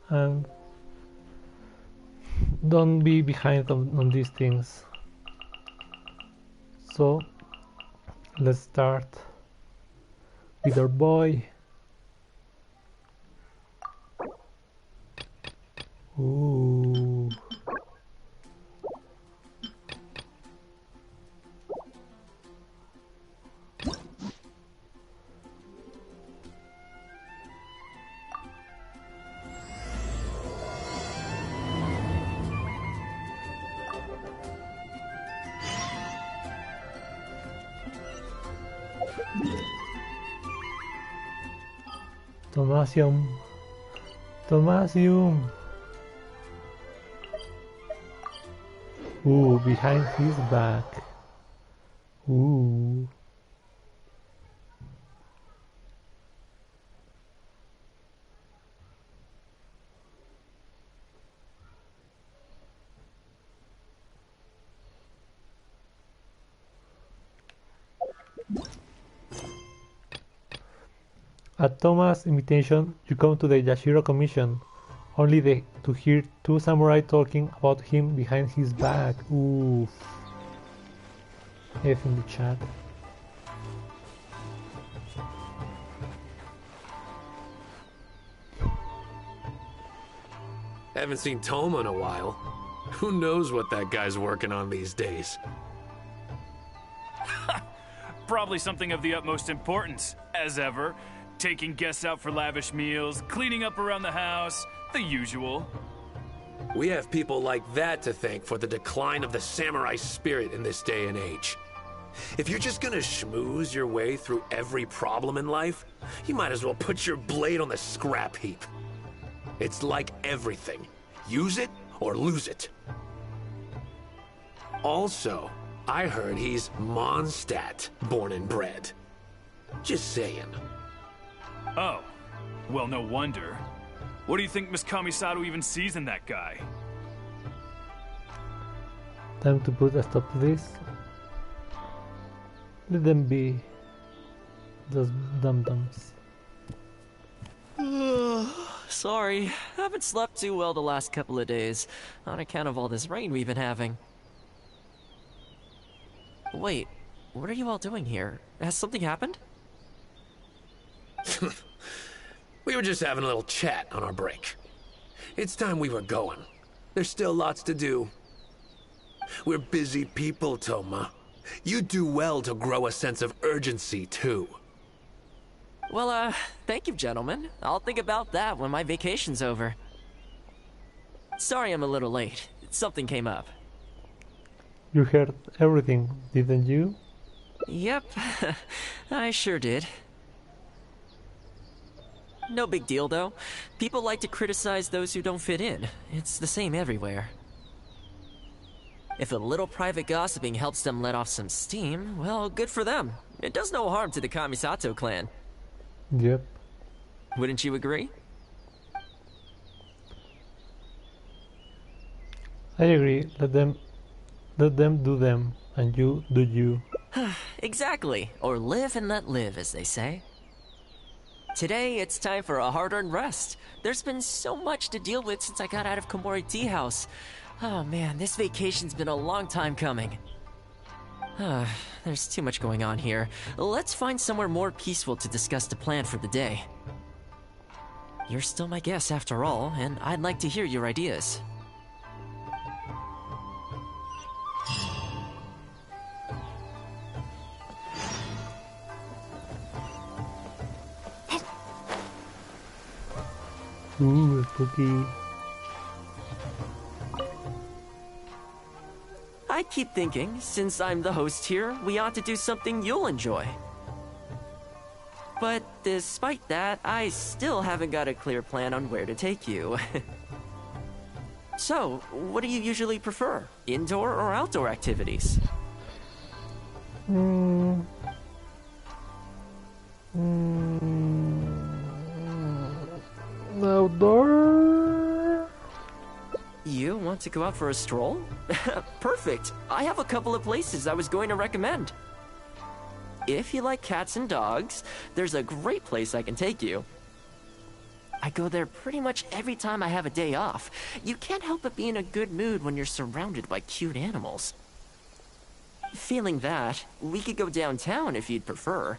and don't be behind on these things. So let's start with our boy. Ooh. Thomasium. Thomasium. Ooh, behind his back. Ooh. At Thomas' invitation, you come to the Yashiro Commission, only to hear two samurai talking about him behind his back. Oof. F in the chat. Haven't seen Thoma in a while. Who knows what that guy's working on these days? Probably something of the utmost importance, as ever. Taking guests out for lavish meals, cleaning up around the house, the usual. We have people like that to thank for the decline of the samurai spirit in this day and age. If you're just gonna schmooze your way through every problem in life, you might as well put your blade on the scrap heap. It's like everything. Use it or lose it. Also, I heard he's Mondstadt, born and bred. Just saying. Oh, well, no wonder. What do you think Miss Kamisato even sees in that guy? Time to put a stop to this. Let them be. Those dum-dums. Sorry, haven't slept too well the last couple of days, on account of all this rain we've been having. Wait, what are you all doing here? Has something happened? We were just having a little chat on our break. It's time we were going. There's still lots to do. We're busy people, Thoma. You do well to grow a sense of urgency, too. Well, thank you, gentlemen. I'll think about that when my vacation's over. Sorry I'm a little late. Something came up. You heard everything, didn't you? Yep, I sure did. No big deal, though. People like to criticize those who don't fit in. It's the same everywhere. If a little private gossiping helps them let off some steam, well, good for them. It does no harm to the Kamisato clan. Yep. Wouldn't you agree? I agree. Let them do them, and you do you. Exactly. Or live and let live, as they say. Today, it's time for a hard-earned rest. There's been so much to deal with since I got out of Komori Tea House. Oh man, this vacation's been a long time coming. There's too much going on here. Let's find somewhere more peaceful to discuss the plan for the day. You're still my guest after all, and I'd like to hear your ideas. Ooh, spooky. I keep thinking, since I'm the host here, we ought to do something you'll enjoy. But despite that, I still haven't got a clear plan on where to take you. So, what do you usually prefer? Indoor or outdoor activities? Outdoor? You want to go out for a stroll? Perfect! I have a couple of places I was going to recommend. If you like cats and dogs, there's a great place I can take you. I go there pretty much every time I have a day off. You can't help but be in a good mood when you're surrounded by cute animals. Feeling that, we could go downtown if you'd prefer.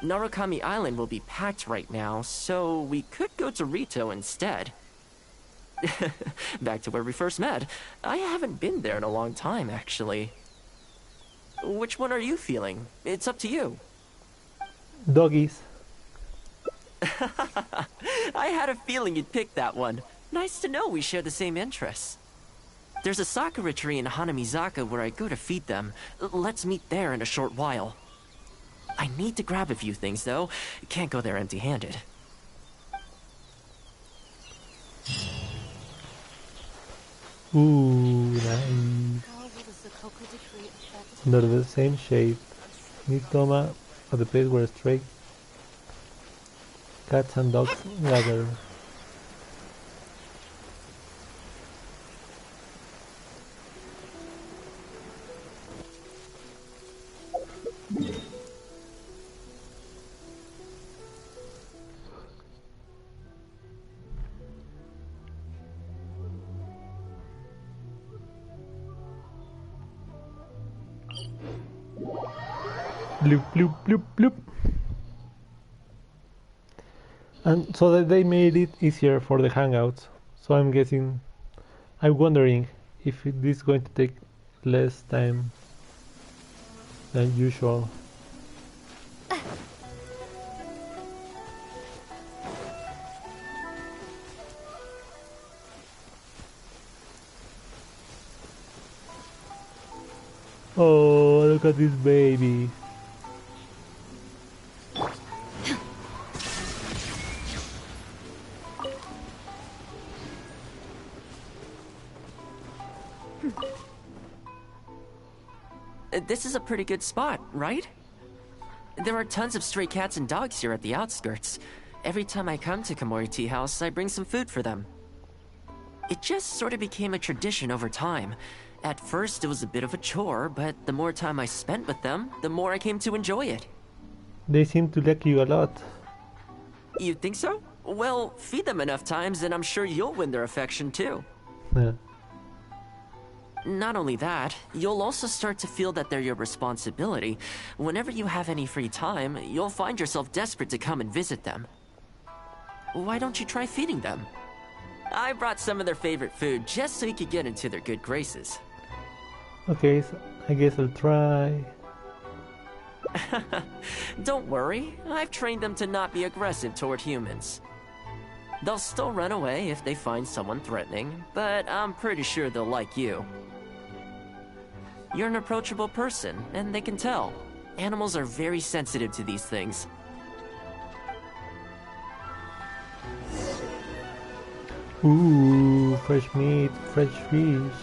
Narukami Island will be packed right now, so we could go to Rito instead. Back to where we first met. I haven't been there in a long time, actually. Which one are you feeling? It's up to you. Doggies. I had a feeling you'd pick that one. Nice to know we share the same interests. There's a sakura tree in Hanamizaka where I go to feed them. Let's meet there in a short while. I need to grab a few things, though. Can't go there empty-handed. Ooh, nice. They're the same shape. Meet Thoma at the place where stray cats and dogs gather. Bloop, bloop, bloop, bloop. And so that they made it easier for the hangouts. So I'm wondering if this is going to take less time than usual. Oh, look at this baby. This is a pretty good spot, right? There are tons of stray cats and dogs here at the outskirts. Every time I come to Komori Tea House, I bring some food for them. It just sort of became a tradition over time. At first, it was a bit of a chore, but the more time I spent with them, the more I came to enjoy it. They seem to like you a lot. You think so? Well, feed them enough times and I'm sure you'll win their affection too. Yeah. Not only that, you'll also start to feel that they're your responsibility. Whenever you have any free time, you'll find yourself desperate to come and visit them. Why don't you try feeding them? I brought some of their favorite food just so you could get into their good graces. Okay, so I guess I'll try. Don't worry, I've trained them to not be aggressive toward humans. They'll still run away if they find someone threatening, but I'm pretty sure they'll like you. You're an approachable person, and they can tell. Animals are very sensitive to these things. Ooh, fresh meat, fresh fish.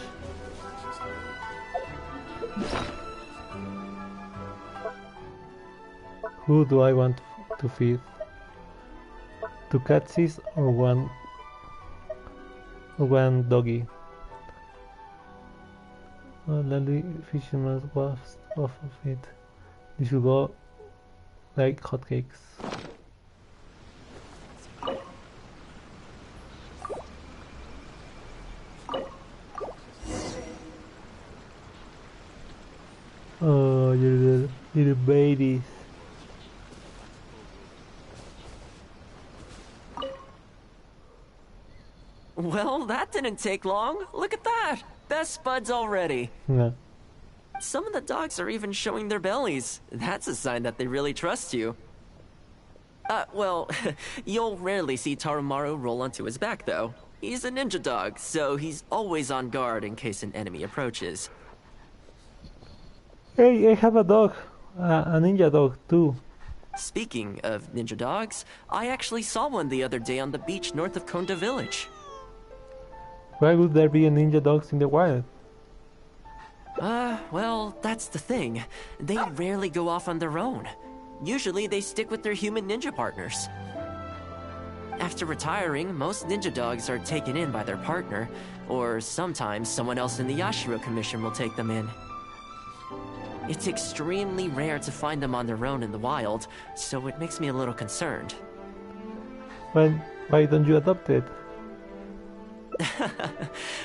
Who do I want to feed? Two catsies or one doggy? Oh, lovely fisherman's wafts off of it. This should go like hotcakes. Oh, you little babies. Well, that didn't take long. Look at that! Best buds already. Yeah. Some of the dogs are even showing their bellies. That's a sign that they really trust you. Well, you'll rarely see Tarumaru roll onto his back, though. He's a ninja dog, so he's always on guard in case an enemy approaches. Hey, I have a dog. A ninja dog, too. Speaking of ninja dogs, I actually saw one the other day on the beach north of Konda Village. Why would there be a ninja dogs in the wild? Well, that's the thing. They rarely go off on their own. Usually they stick with their human ninja partners. After retiring, most ninja dogs are taken in by their partner, or sometimes someone else in the Yashiro Commission will take them in. It's extremely rare to find them on their own in the wild, so it makes me a little concerned. Well, Why don't you adopt it?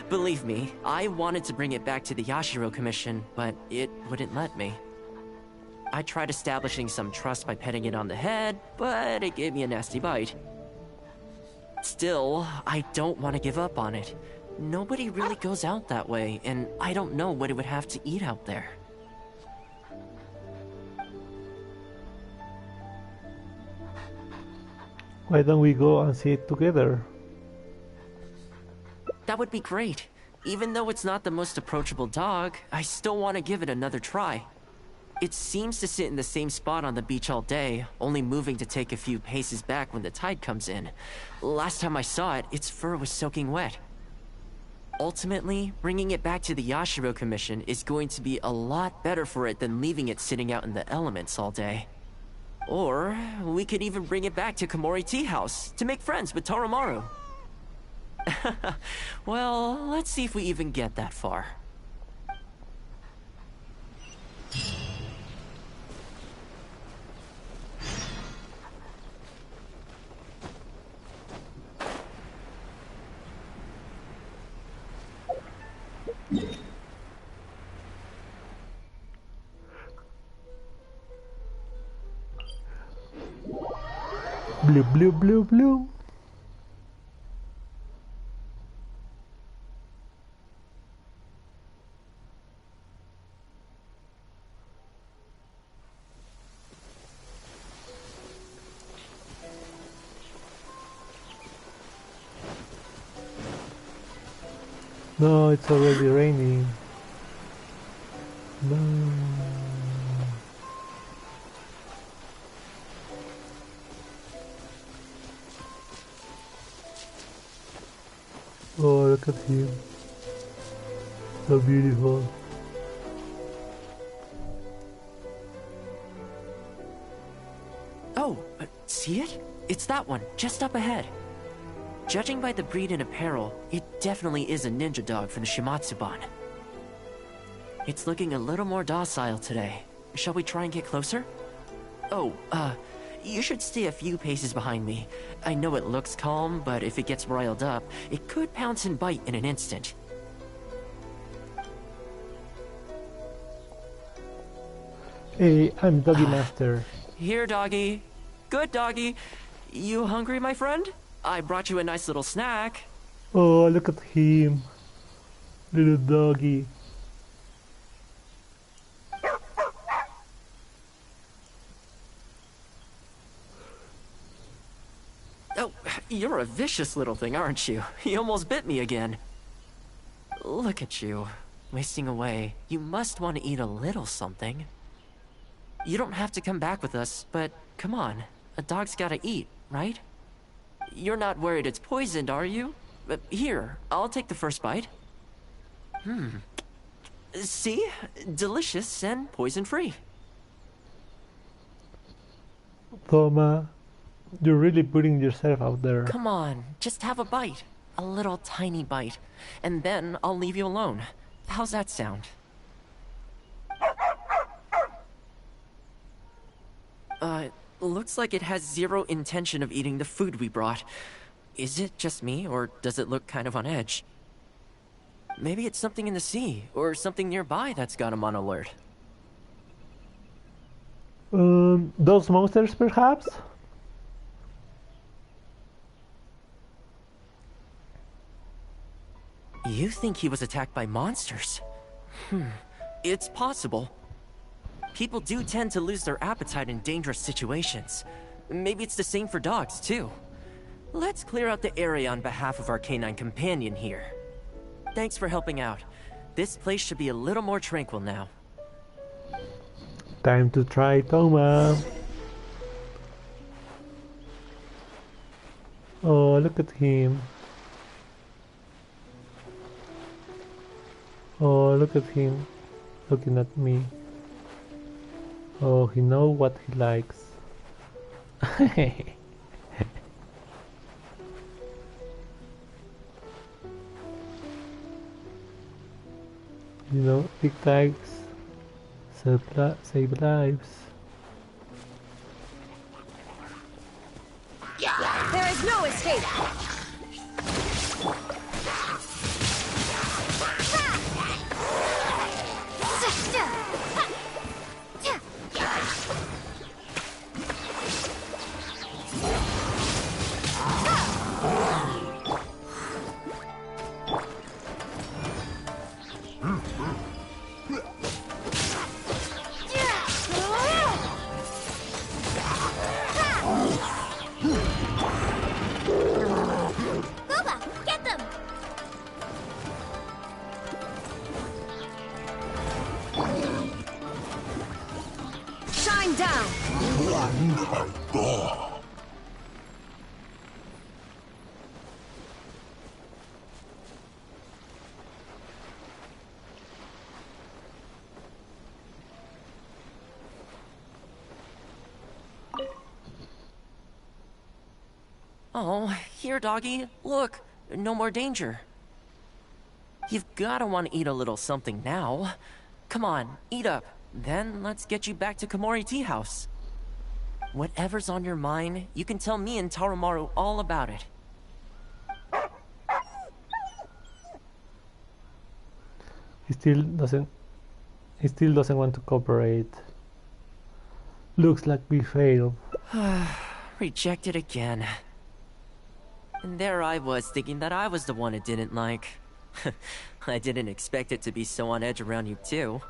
Believe me, I wanted to bring it back to the Yashiro Commission, but it wouldn't let me. I tried establishing some trust by petting it on the head, but it gave me a nasty bite. Still, I don't want to give up on it. Nobody really goes out that way, and I don't know what it would have to eat out there. Why don't we go and see it together? That would be great. Even though it's not the most approachable dog, I still want to give it another try. It seems to sit in the same spot on the beach all day, only moving to take a few paces back when the tide comes in. Last time I saw it, its fur was soaking wet. Ultimately, bringing it back to the Yashiro Commission is going to be a lot better for it than leaving it sitting out in the elements all day. Or, we could even bring it back to Komori Tea House to make friends with Toromaru. Well, let's see if we even get that far. Blue, blue, blue, blue. No, it's already raining. No. Oh, look at him. So beautiful. Oh, see it? It's that one, just up ahead. Judging by the breed and apparel, it definitely is a ninja dog from the Shimatsuban. It's looking a little more docile today. Shall we try and get closer? Oh, you should stay a few paces behind me. I know it looks calm, but if it gets riled up, it could pounce and bite in an instant. Hey, I'm Doggy Master. Here, doggy. Good doggy. You hungry, my friend? I brought you a nice little snack. Oh, look at him. Little doggy. Oh, you're a vicious little thing, aren't you? You almost bit me again. Look at you, wasting away. You must want to eat a little something. You don't have to come back with us, but come on. A dog's gotta eat, right? You're not worried it's poisoned, are you? Here, I'll take the first bite. See? Delicious and poison-free. Thoma, you're really putting yourself out there. Come on, just have a bite. A little tiny bite. And then I'll leave you alone. How's that sound? Looks like it has zero intention of eating the food we brought. Is it just me, or does it look kind of on edge? Maybe it's something in the sea, or something nearby that's got him on alert. Those monsters, perhaps? You think he was attacked by monsters? It's possible. People do tend to lose their appetite in dangerous situations. Maybe it's the same for dogs, too. Let's clear out the area on behalf of our canine companion here. Thanks for helping out. This place should be a little more tranquil now. Time to try Thoma. Oh, look at him. Oh, look at him. Looking at me. Oh, he knows what he likes. You know, Tic Tacs save lives. There is no escape. Stay down. Oh, here, doggy. Look, no more danger. You've gotta want to eat a little something now. Come on, eat up. Then let's get you back to Komori Tea House. Whatever's on your mind, you can tell me and Tarumaru all about it. He still doesn't want to cooperate. Looks like we failed. Rejected again. And there I was, thinking that I was the one it didn't like. I didn't expect it to be so on edge around you too.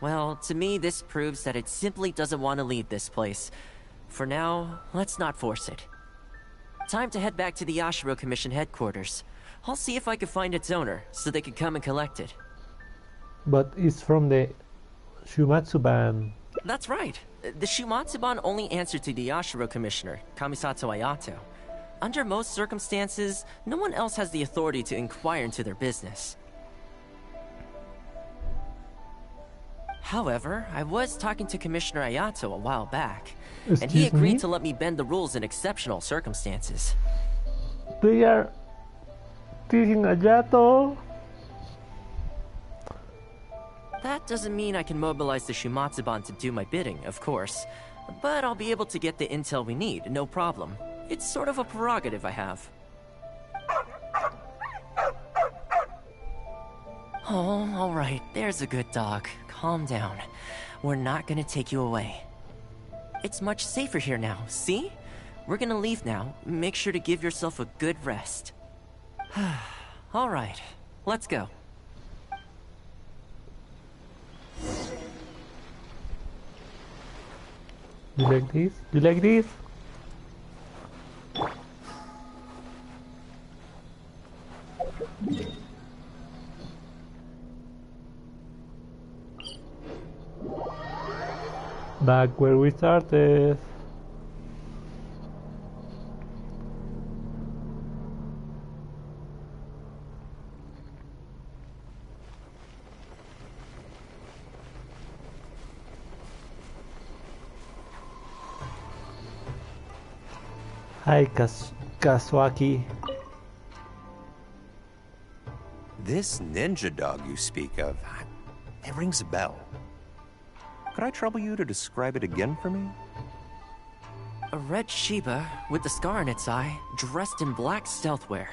Well, to me this proves that it simply doesn't want to leave this place. For now, let's not force it. Time to head back to the Yashiro Commission headquarters. I'll see if I can find its owner, so they can come and collect it. But it's from the Shumatsuban. That's right. The Shumatsuban only answer to the Yashiro Commissioner, Kamisato Ayato. Under most circumstances, no one else has the authority to inquire into their business. However, I was talking to Commissioner Ayato a while back, and he agreed to let me bend the rules in exceptional circumstances. They are teasing Ayato. That doesn't mean I can mobilize the Shumatsuban to do my bidding, of course. But I'll be able to get the intel we need, no problem. It's sort of a prerogative I have. Oh, alright, there's a good dog. Calm down. We're not gonna take you away. It's much safer here now, see? We're gonna leave now. Make sure to give yourself a good rest. Alright, let's go. You like this? You like this? Back where we started. Hi, Kazuaki. This ninja dog you speak of, it rings a bell. Could I trouble you to describe it again for me? A red Shiba with the scar in its eye, dressed in black stealth wear.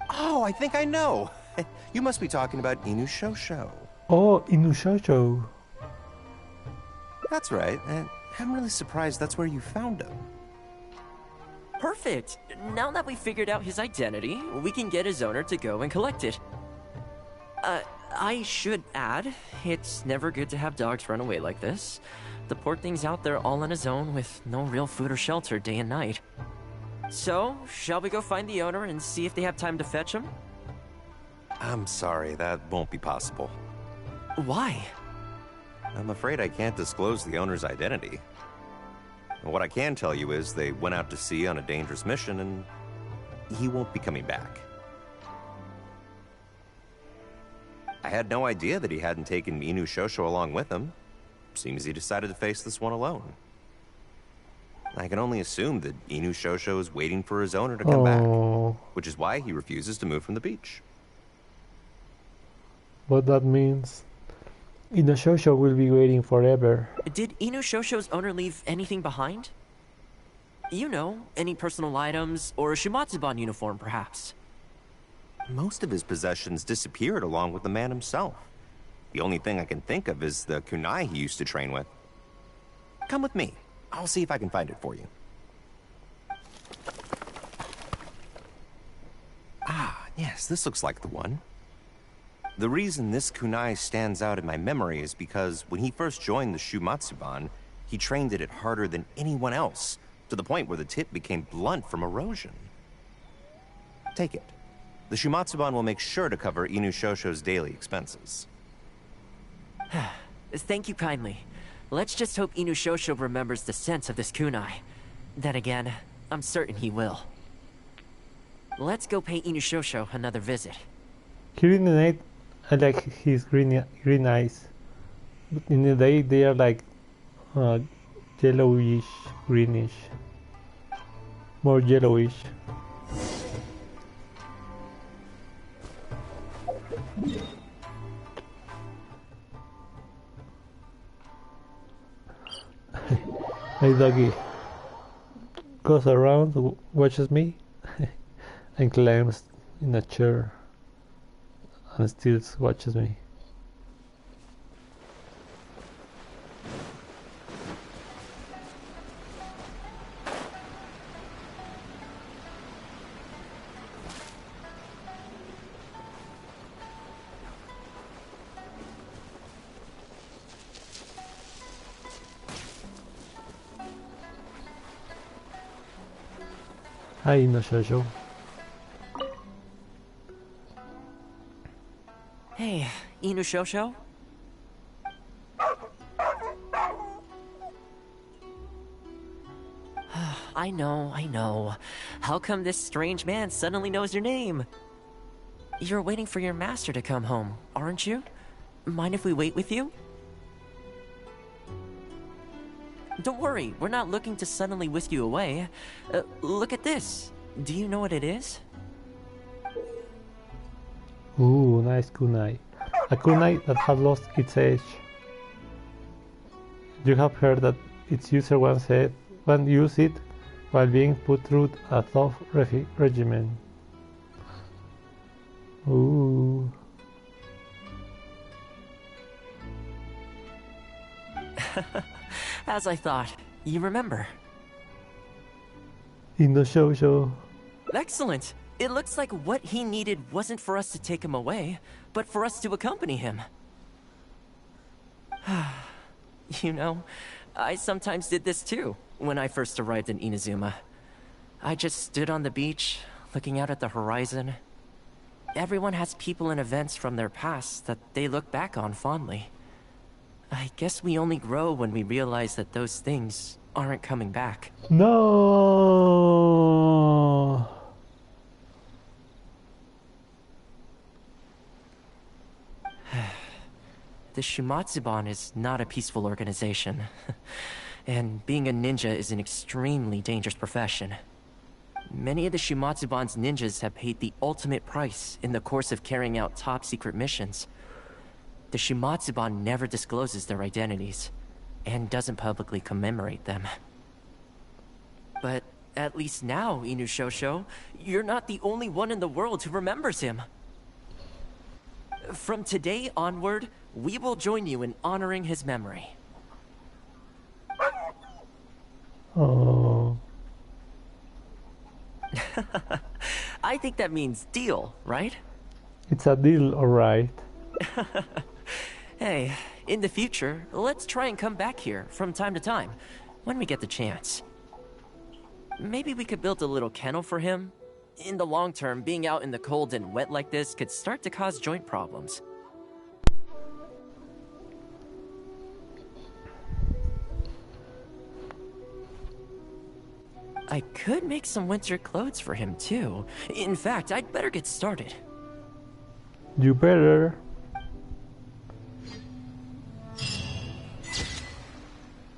Oh, I think I know. You must be talking about Inushosho. Oh, Inushosho. That's right. I'm really surprised that's where you found him. Perfect! Now that we figured out his identity, we can get his owner to go and collect it. I should add, it's never good to have dogs run away like this. The poor thing's out there all on his own with no real food or shelter day and night. So, shall we go find the owner and see if they have time to fetch him? I'm sorry, that won't be possible. Why? I'm afraid I can't disclose the owner's identity. What I can tell you is they went out to sea on a dangerous mission and he won't be coming back. I had no idea that he hadn't taken Inushosho along with him. Seems he decided to face this one alone. I can only assume that Inushosho is waiting for his owner to come back, which is why he refuses to move from the beach. What that means? Inushosho will be waiting forever. Did Inushosho's owner leave anything behind? You know, any personal items or a Shumatsuban uniform, perhaps. Most of his possessions disappeared along with the man himself. The only thing I can think of is the kunai he used to train with. Come with me. I'll see if I can find it for you. Ah, yes, this looks like the one. The reason this kunai stands out in my memory is because when he first joined the Shumatsuban, he trained at it harder than anyone else, to the point where the tip became blunt from erosion. Take it. The Shumatsuban will make sure to cover Inu Shosho's daily expenses. Thank you kindly. Let's just hope Inu Shosho remembers the sense of this kunai. Then again, I'm certain he will. Let's go pay Inu Shosho another visit. Here in the night, I like his green eyes. But in the day, they are like yellowish, greenish. More yellowish. My doggy goes around, watches me, and climbs in a chair and still watches me. Hi, no Shosho. Hey, Inu Shosho? I know. How come this strange man suddenly knows your name? You're waiting for your master to come home, aren't you? Mind if we wait with you? Don't worry, we're not looking to suddenly whisk you away. Look at this. Do you know what it is? Ooh, nice kunai. A kunai that has lost its edge. You have heard that its user once used it while being put through a tough regimen. Ooh. As I thought, you remember. In the Shosho. Excellent! It looks like what he needed wasn't for us to take him away, but for us to accompany him. You know, I sometimes did this too, when I first arrived in Inazuma. I just stood on the beach, looking out at the horizon. Everyone has people and events from their past that they look back on fondly. I guess we only grow when we realize that those things aren't coming back. No. The Shumatsuban is not a peaceful organization. And being a ninja is an extremely dangerous profession. Many of the Shumatsuban's ninjas have paid the ultimate price in the course of carrying out top-secret missions. The Shumatsuban never discloses their identities, and doesn't publicly commemorate them. But at least now, Inu Shosho, you're not the only one in the world who remembers him. From today onward, we will join you in honoring his memory. Oh. I think that means deal, right? It's a deal, alright. Hey, in the future, let's try and come back here from time to time, when we get the chance. Maybe we could build a little kennel for him. In the long term, being out in the cold and wet like this could start to cause joint problems. I could make some winter clothes for him too. In fact, I'd better get started. You better.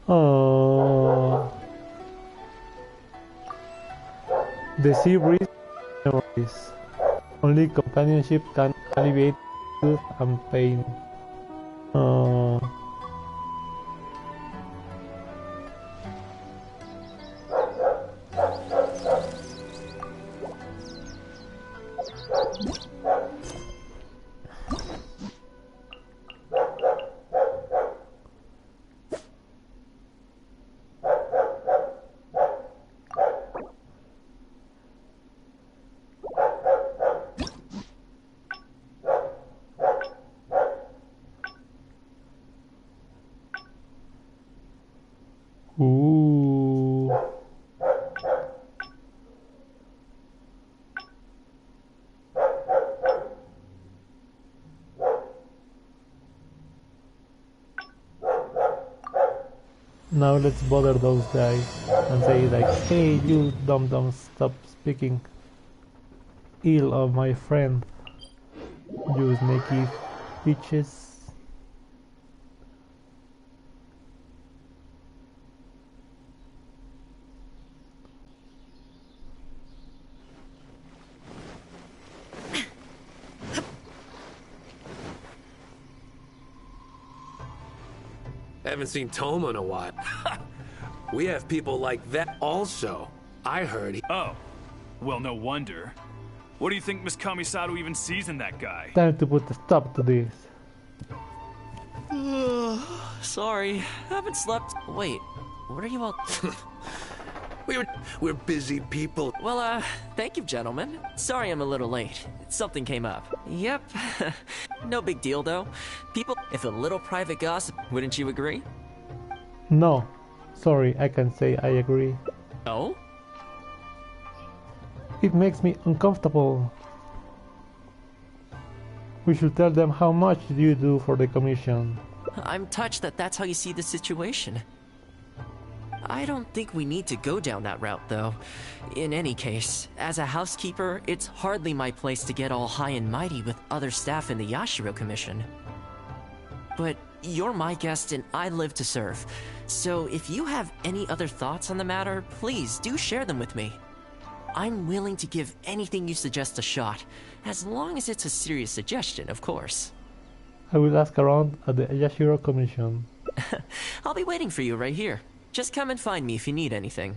Oh. The sea breeze memories. Only companionship can alleviate guilt and pain. Oh. Ooh. Now let's bother those guys and say like, hey you dum-dum, stop speaking ill of my friend, you snaky bitches. Haven't seen Thoma in a while. We have people like that also. I heard he... Oh, well, no wonder. What do you think Miss Kamisato even sees in that guy? Time to put a stop to this. Sorry, haven't slept. Wait, what are you all... We're busy people. Well, thank you, gentlemen. Sorry I'm a little late. Something came up. Yep. No big deal, though. People... If a little private gossip, wouldn't you agree? No, sorry, I can say I agree. Oh? It makes me uncomfortable. We should tell them how much you do for the commission. I'm touched that that's how you see the situation. I don't think we need to go down that route, though. In any case, as a housekeeper, it's hardly my place to get all high and mighty with other staff in the Yashiro Commission. But you're my guest and I live to serve. So if you have any other thoughts on the matter, please do share them with me. I'm willing to give anything you suggest a shot, as long as it's a serious suggestion, of course. I will ask around at the Yashiro Commission. I'll be waiting for you right here. Just come and find me if you need anything.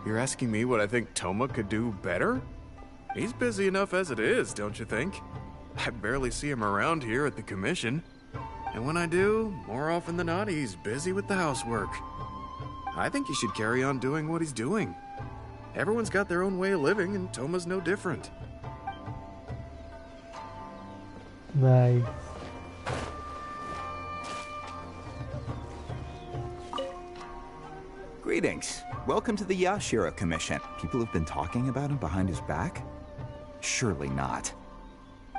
You're asking me what I think Thoma could do better? He's busy enough as it is, don't you think? I barely see him around here at the commission. And when I do, more often than not, he's busy with the housework. I think he should carry on doing what he's doing. Everyone's got their own way of living, and Thoma's no different. Nice. Greetings. Welcome to the Yashiro Commission. People have been talking about him behind his back? Surely not.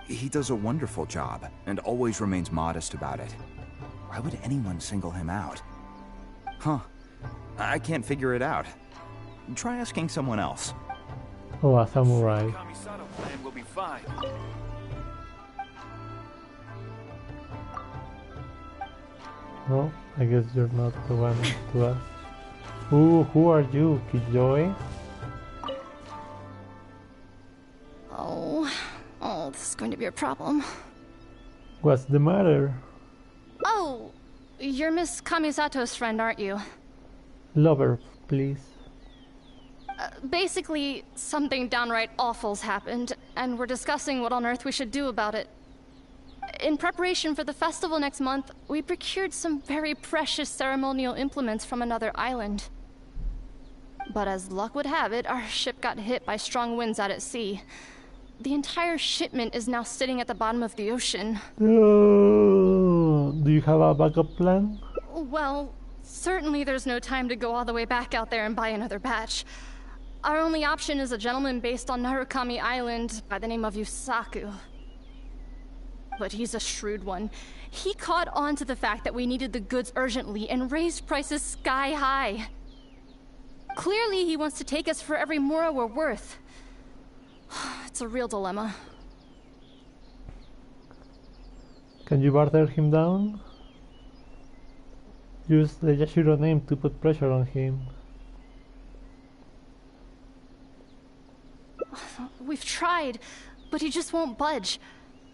He does a wonderful job, and always remains modest about it. Why would anyone single him out? Huh. I can't figure it out. Try asking someone else. Oh, a samurai. Kamisato plan will be fine. No, I guess you're not the one to ask. Ooh, who are you, Kijoy? Oh, this is going to be a problem. What's the matter? Oh, you're Miss Kamisato's friend, aren't you? Lover, please. Basically, something downright awful's happened, and we're discussing what on earth we should do about it. In preparation for the festival next month, we procured some very precious ceremonial implements from another island. But as luck would have it, our ship got hit by strong winds out at sea. The entire shipment is now sitting at the bottom of the ocean. Do you have a backup plan? Well, certainly there's no time to go all the way back out there and buy another batch. Our only option is a gentleman based on Narukami Island by the name of Yusaku. But he's a shrewd one. He caught on to the fact that we needed the goods urgently and raised prices sky high. Clearly he wants to take us for every mora we're worth. It's a real dilemma. Can you barter him down? Use the Yashiro name to put pressure on him. We've tried, but he just won't budge.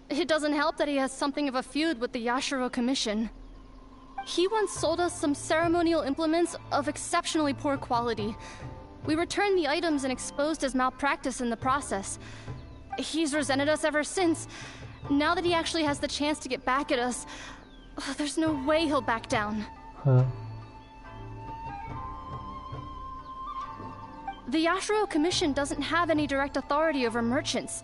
It doesn't help that he has something of a feud with the Yashiro Commission. He once sold us some ceremonial implements of exceptionally poor quality. We returned the items and exposed his malpractice in the process. He's resented us ever since. Now that he actually has the chance to get back at us, there's no way he'll back down. Huh. The Yashiro Commission doesn't have any direct authority over merchants.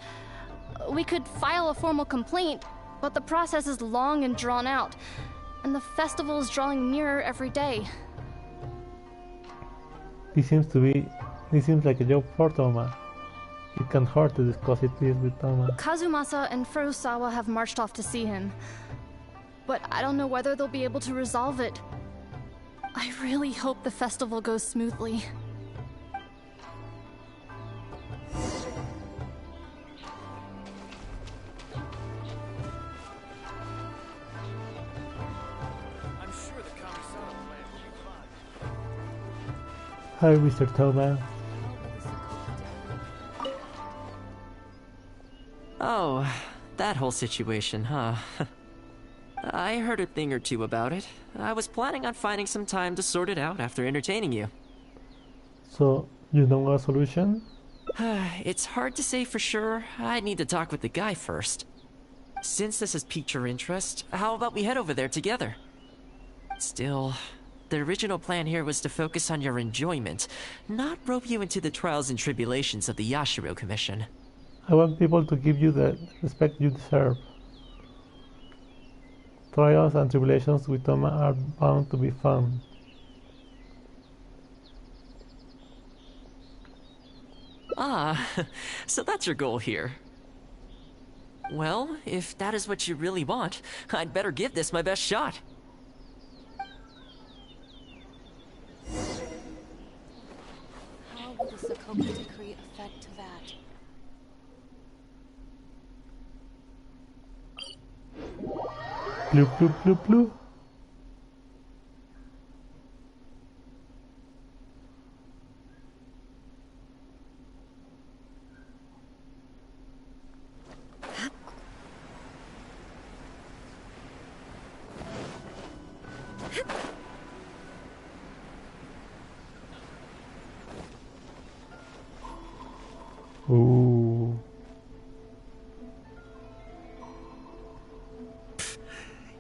We could file a formal complaint, but the process is long and drawn out, and the festival is drawing nearer every day. This seems like a job for Thoma. It can't hurt to discuss it with Thoma. Kazumasa and Furusawa have marched off to see him, but I don't know whether they'll be able to resolve it. I really hope the festival goes smoothly. Hi, Mr. Thoma. Oh, that whole situation, huh? I heard a thing or two about it. I was planning on finding some time to sort it out after entertaining you. So, you know a solution? It's hard to say for sure. I'd need to talk with the guy first. Since this has piqued your interest, how about we head over there together? Still, the original plan here was to focus on your enjoyment, not rope you into the trials and tribulations of the Yashiro Commission. I want people to give you the respect you deserve. Trials and tribulations with Thoma are bound to be fun. Ah, so that's your goal here. Well, if that is what you really want, I'd better give this my best shot. How will the Sokoku decree affect that? Bloop, bloop, bloop, bloop. Ooh.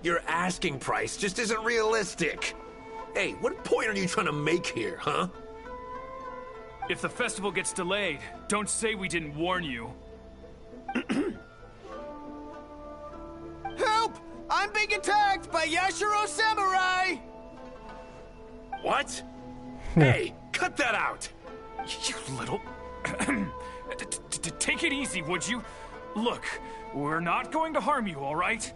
Your asking price just isn't realistic. Hey, what point are you trying to make here, huh? If the festival gets delayed, don't say we didn't warn you. Help! I'm being attacked by Yashiro Samurai! What? Hey, cut that out! You little... Take it easy, would you? Look, we're not going to harm you, all right?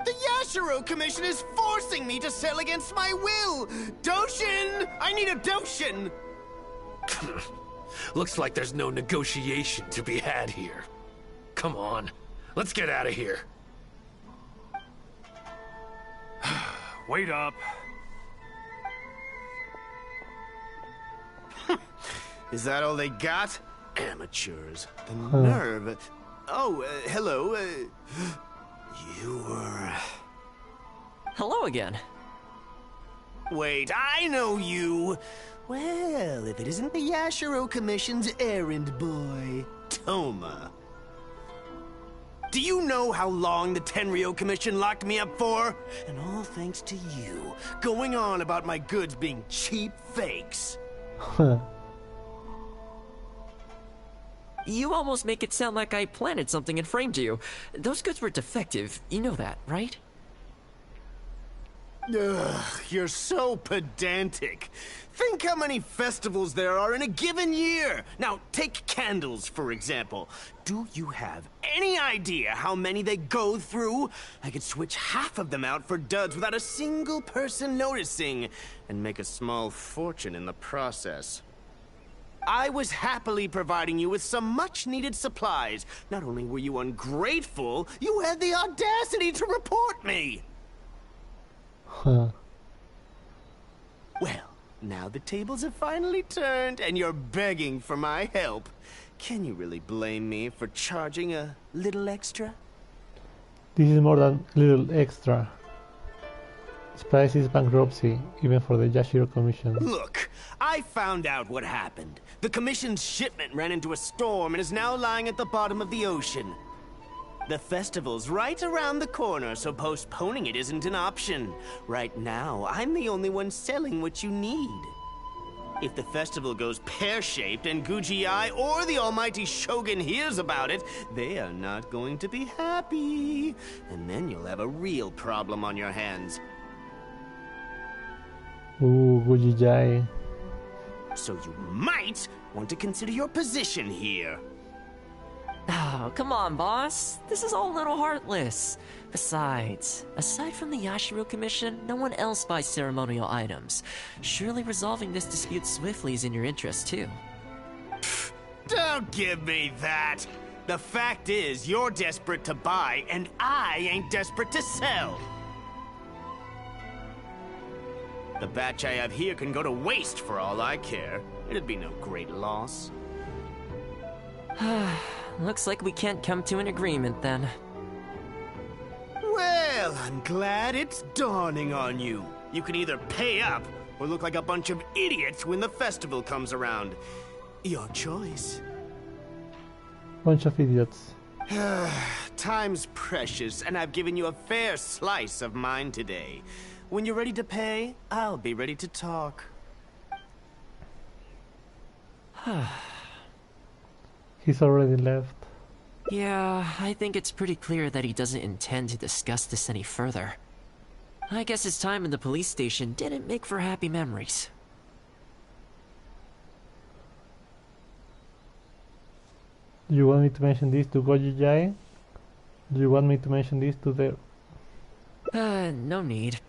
The Yashiro Commission is forcing me to sell against my will! Doshin! I need a Doshin! Looks like there's no negotiation to be had here. Come on, let's get out of here. Wait up. Is that all they got? Amateurs. The nerve. Oh, hello. You were... Hello again. Wait, I know you! Well, if it isn't the Yashiro Commission's errand boy, Thoma. Do you know how long the Tenryo Commission locked me up for? And all thanks to you, going on about my goods being cheap fakes. You almost make it sound like I planted something and framed you. Those goods were defective, you know that, right? Ugh, you're so pedantic. Think how many festivals there are in a given year. Now, take candles, for example. Do you have any idea how many they go through? I could switch half of them out for duds without a single person noticing, and make a small fortune in the process. I was happily providing you with some much-needed supplies. Not only were you ungrateful, you had the audacity to report me! Well, now the tables have finally turned, and you're begging for my help. Can you really blame me for charging a little extra? This is more than little extra. This price is bankruptcy, even for the Yashiro Commission. Look, I found out what happened. The Commission's shipment ran into a storm and is now lying at the bottom of the ocean. The festival's right around the corner, so postponing it isn't an option. Right now, I'm the only one selling what you need. If the festival goes pear-shaped and Guji-ai or the almighty Shogun hears about it, they are not going to be happy. And then you'll have a real problem on your hands. Ooh, Guji-ai. So you might want to consider your position here. Oh, come on, boss. This is all a little heartless. Besides, aside from the Yashiro Commission, no one else buys ceremonial items. Surely resolving this dispute swiftly is in your interest, too. Don't give me that! The fact is, you're desperate to buy, and I ain't desperate to sell. The batch I have here can go to waste for all I care. It'd be no great loss. Looks like we can't come to an agreement, then. Well, I'm glad it's dawning on you. You can either pay up, or look like a bunch of idiots when the festival comes around. Your choice. Bunch of idiots. Time's precious, and I've given you a fair slice of mine today. When you're ready to pay, I'll be ready to talk. He's already left. Yeah, I think it's pretty clear that he doesn't intend to discuss this any further. I guess his time in the police station didn't make for happy memories. Do you want me to mention this to Guji-ai? Do you want me to mention this to the... No need.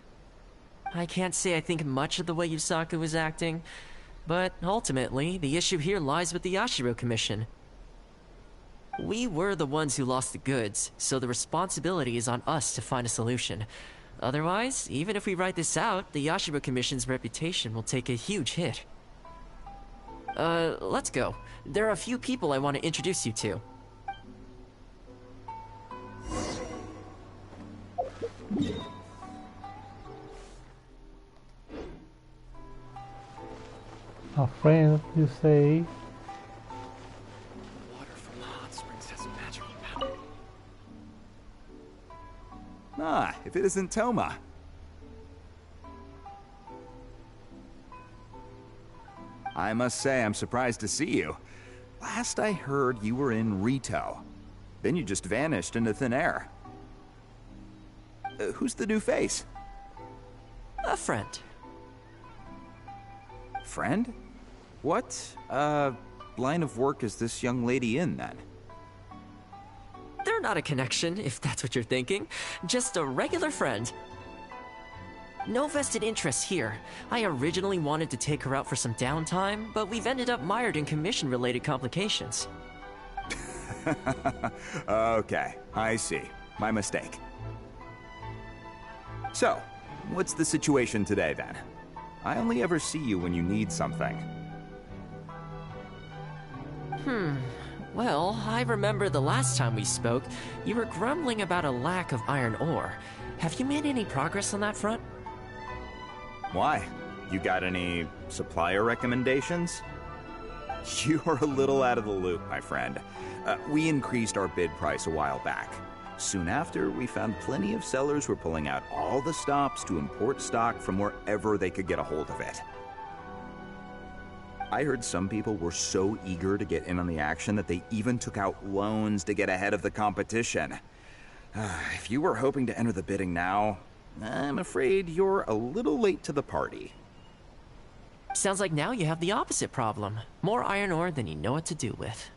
I can't say I think much of the way Yusaku was acting, but ultimately, the issue here lies with the Yashiro Commission. We were the ones who lost the goods, so the responsibility is on us to find a solution. Otherwise, even if we write this out, the Yashiro Commission's reputation will take a huge hit. Let's go. There are a few people I want to introduce you to. A friend, you say? Ah, if it isn't Thoma. I must say I'm surprised to see you. Last I heard, you were in Rito. Then you just vanished into thin air. Who's the new face? A friend. Friend? What, line of work is this young lady in, then? They're not a connection, if that's what you're thinking. Just a regular friend. No vested interests here. I originally wanted to take her out for some downtime, but we've ended up mired in commission-related complications. Okay, I see. My mistake. So, what's the situation today, then? I only ever see you when you need something. Well, I remember the last time we spoke, you were grumbling about a lack of iron ore. Have you made any progress on that front? Why? You got any supplier recommendations? You're a little out of the loop, my friend. We increased our bid price a while back. Soon after, we found plenty of sellers were pulling out all the stops to import stock from wherever they could get a hold of it. I heard some people were so eager to get in on the action that they even took out loans to get ahead of the competition. If you were hoping to enter the bidding now, I'm afraid you're a little late to the party. Sounds like now you have the opposite problem. More iron ore than you know what to do with.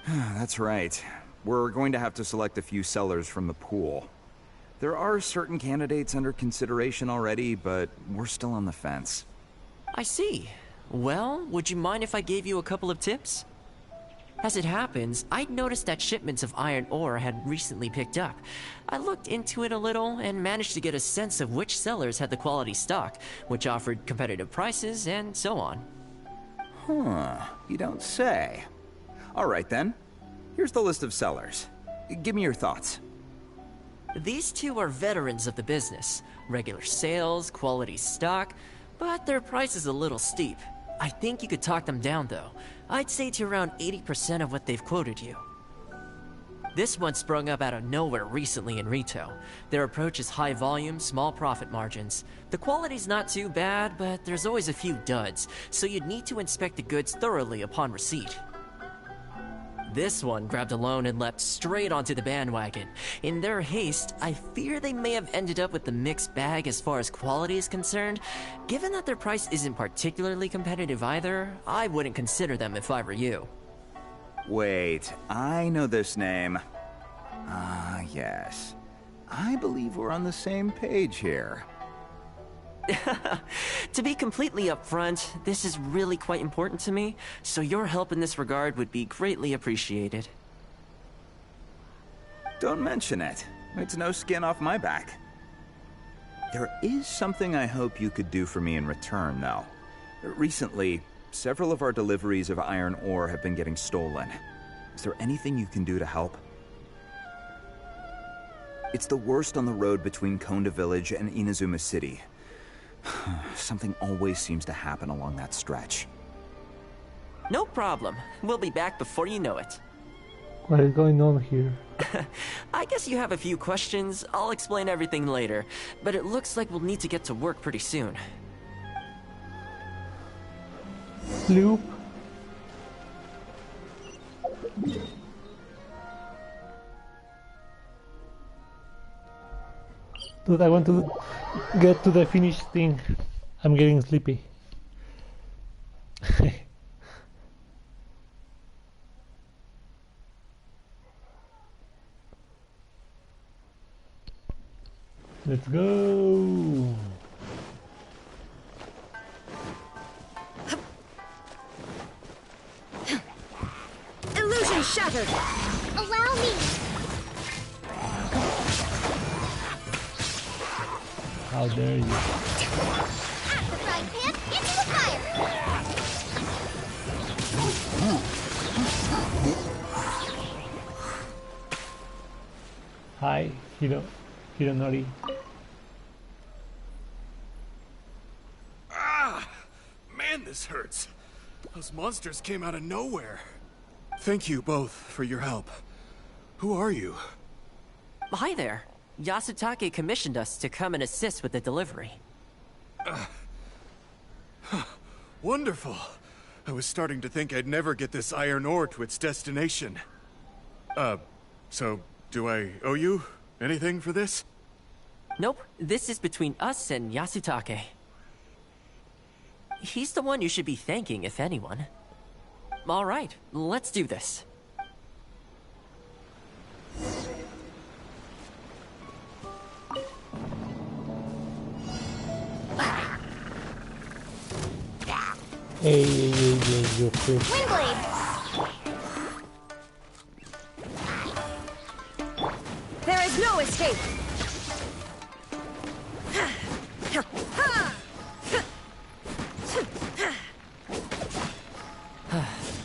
That's right. We're going to have to select a few sellers from the pool. There are certain candidates under consideration already, but we're still on the fence. I see. Well, would you mind if I gave you a couple of tips? As it happens, I'd noticed that shipments of iron ore had recently picked up. I looked into it a little and managed to get a sense of which sellers had the quality stock, which offered competitive prices, and so on. Huh, you don't say. All right then. Here's the list of sellers. Give me your thoughts. These two are veterans of the business. Regular sales, quality stock, but their price is a little steep. I think you could talk them down though. I'd say to around 80% of what they've quoted you. This one sprung up out of nowhere recently in Rito. Their approach is high volume, small profit margins. The quality's not too bad, but there's always a few duds, so you'd need to inspect the goods thoroughly upon receipt. This one grabbed a loan and leapt straight onto the bandwagon. In their haste, I fear they may have ended up with the mixed bag as far as quality is concerned. Given that their price isn't particularly competitive either, I wouldn't consider them if I were you. Wait, I know this name. Yes. I believe we're on the same page here. To be completely upfront, this is really quite important to me, so your help in this regard would be greatly appreciated. Don't mention it. It's no skin off my back. There is something I hope you could do for me in return, though. Recently, several of our deliveries of iron ore have been getting stolen. Is there anything you can do to help? It's the worst on the road between Konda Village and Inazuma City. Something always seems to happen along that stretch. No problem. We'll be back before you know it. What is going on here? I guess you have a few questions. I'll explain everything later, but it looks like we'll need to get to work pretty soon. Sloop. Dude, I want to get to the finished thing. I'm getting sleepy. Let's go. Illusion shattered. Allow me. How dare you? At the frying pan, into the fire. Hi, Hironori. Man, this hurts. Those monsters came out of nowhere. Thank you both for your help. Who are you? Hi there. Yasutake commissioned us to come and assist with the delivery. Wonderful. I was starting to think I'd never get this iron ore to its destination. So do I owe you anything for this? Nope, this is between us and Yasutake. He's the one you should be thanking, if anyone. All right, let's do this. Hey, you freak. Windblade. There is no escape.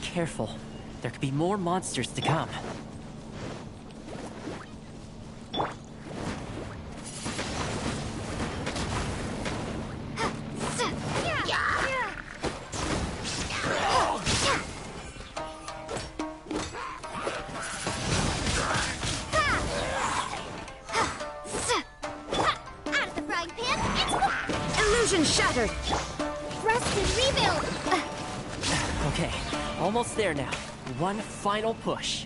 Careful. There could be more monsters to come. Shattered. Rest and rebuild. Okay, almost there now. One final push.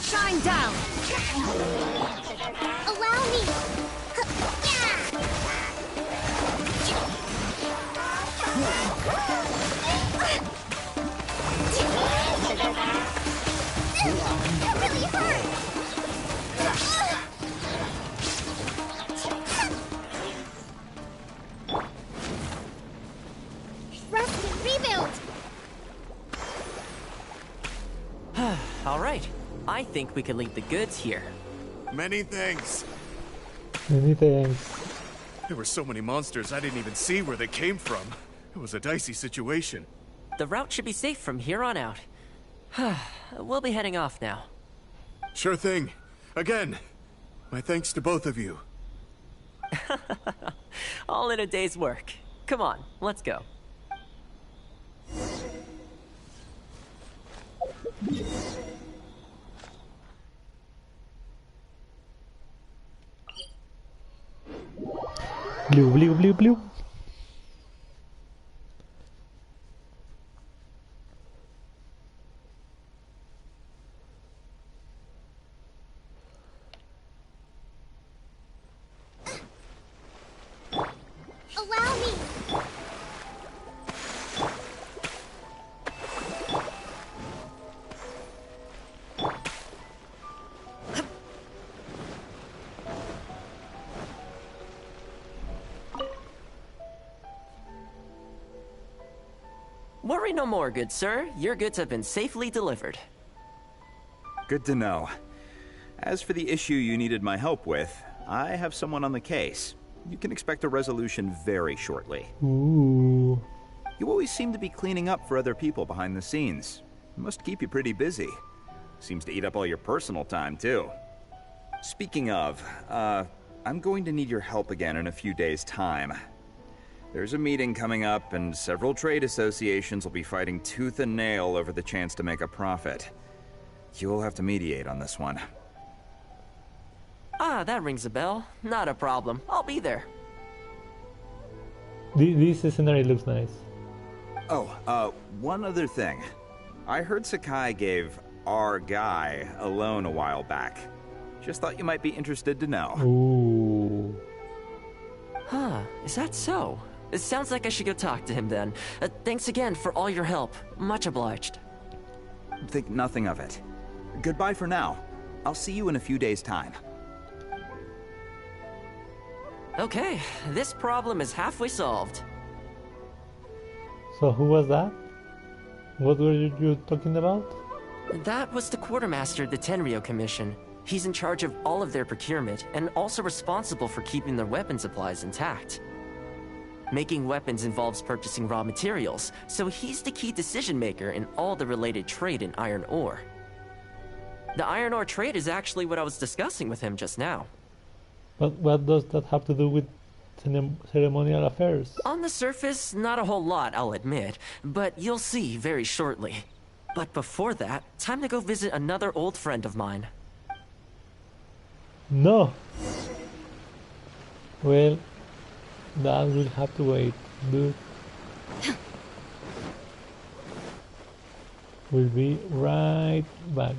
Shine down. Allow me. I think we could leave the goods here. Many thanks. Many thanks. There were so many monsters I didn't even see where they came from. It was a dicey situation. The route should be safe from here on out. We'll be heading off now. Sure thing. Again, my thanks to both of you. All in a day's work. Come on, let's go. Blue, blue, blue, blue. Allow me! Worry no more, good sir. Your goods have been safely delivered. Good to know. As for the issue you needed my help with, I have someone on the case. You can expect a resolution very shortly. Ooh. You always seem to be cleaning up for other people behind the scenes. Must keep you pretty busy. Seems to eat up all your personal time, too. Speaking of, I'm going to need your help again in a few days' time. There's a meeting coming up, and several trade associations will be fighting tooth and nail over the chance to make a profit. You'll have to mediate on this one. Ah, that rings a bell. Not a problem. I'll be there. This scenario looks nice. Oh, one other thing. I heard Sakai gave our guy a loan a while back. Just thought you might be interested to know. Ooh. Huh, is that so? It sounds like I should go talk to him then. Thanks again for all your help. Much obliged. Think nothing of it. Goodbye for now. I'll see you in a few days' time. Okay, this problem is halfway solved. So who was that? What were you talking about? That was the quartermaster of the Tenryo Commission. He's in charge of all of their procurement, and also responsible for keeping their weapon supplies intact. Making weapons involves purchasing raw materials, so he's the key decision maker in all the related trade in iron ore. The iron ore trade is actually what I was discussing with him just now. But what does that have to do with ceremonial affairs? On the surface, not a whole lot, I'll admit, but you'll see very shortly. But before that, time to go visit another old friend of mine. No. Well, that will have to wait, dude. We'll be right back.